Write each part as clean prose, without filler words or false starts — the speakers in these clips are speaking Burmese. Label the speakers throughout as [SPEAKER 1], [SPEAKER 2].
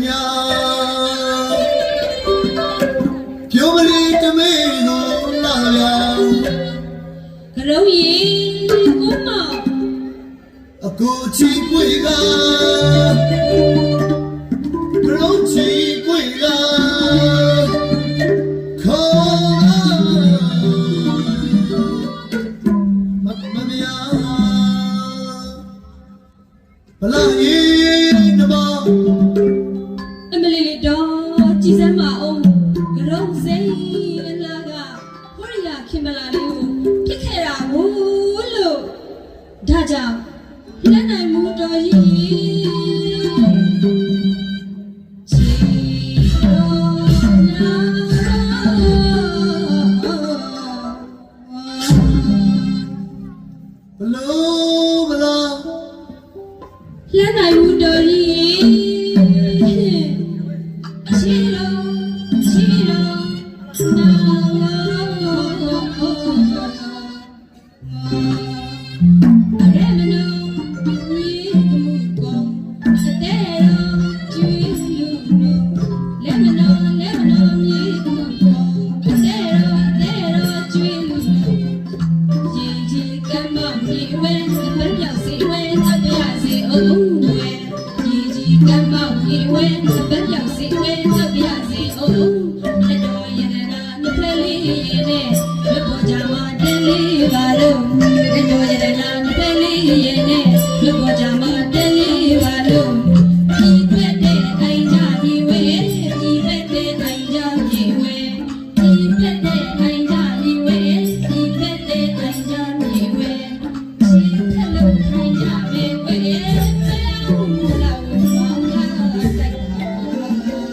[SPEAKER 1] ညာပြုံးမလီတမေကိုလာလာ
[SPEAKER 2] ကရုံးရင်ကိုမ
[SPEAKER 1] အကူချီပွေကကရုံးချီပွေကခေါ်မမယာဘလာရင်နမ
[SPEAKER 2] အမလီလေးတော့ကြည်စမ်းမအောင်ကရုံးစိန်အလားကဟောရခင်မလာလေးကိုဖြစ်ခဲ့တာမို့လို့ဒါကြောင့်လက်နိုင်မှုတော်ကြီး
[SPEAKER 1] ဘလို့ဘလား
[SPEAKER 2] လက်နိုင်မှုတော်ကြီးချီတော်နာရဲမနုမြေမှုကောစတဲ့ရောကျွေးလူလက်မနုမြေမှုကောစတဲ့ရောကျွေးလူကြီးကြီးကမ္မမြေဝဲစပယ်ပြောက်စီဝဲသပြရစီအုံးဝဲကြီးကြီးကမ္မမြေဝဲစပယ်ပြောက်စီဝဲသပြရစီအုံးလက်တော်ရတနာနှစ်ဖက်လေးရဲ့နဲ့လွတ်ပေါ်ကြမှာတင်းလေးပါလို့လက်တော်ရတနာနှစ်ဖက်လေးရဲ့နဲ့လွတ်ပေါ်ကြမှာတင်းလေးပါလို့ဒီဖက်တဲ့အိုင်ကြဒီဝဲဒီဖက်တဲ့အိုင်ကြဒီဝဲဒီဖက်တဲ့အိုင်ကြဒီဝဲဒီဖက်တဲ့အိုင်ကြဒီဝဲဒီဖက်လို့အိုင်ကြပဲဝဲဆရာမလာဘူးမောင်လာတိုက်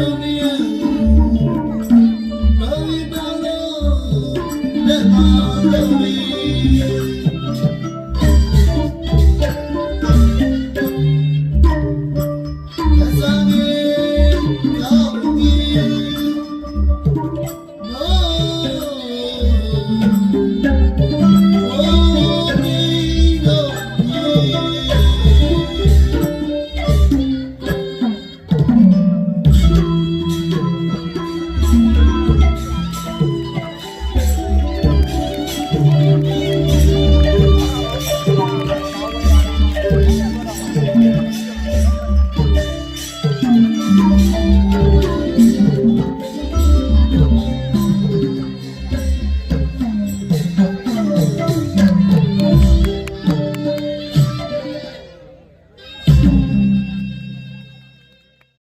[SPEAKER 1] ဆုံးမရ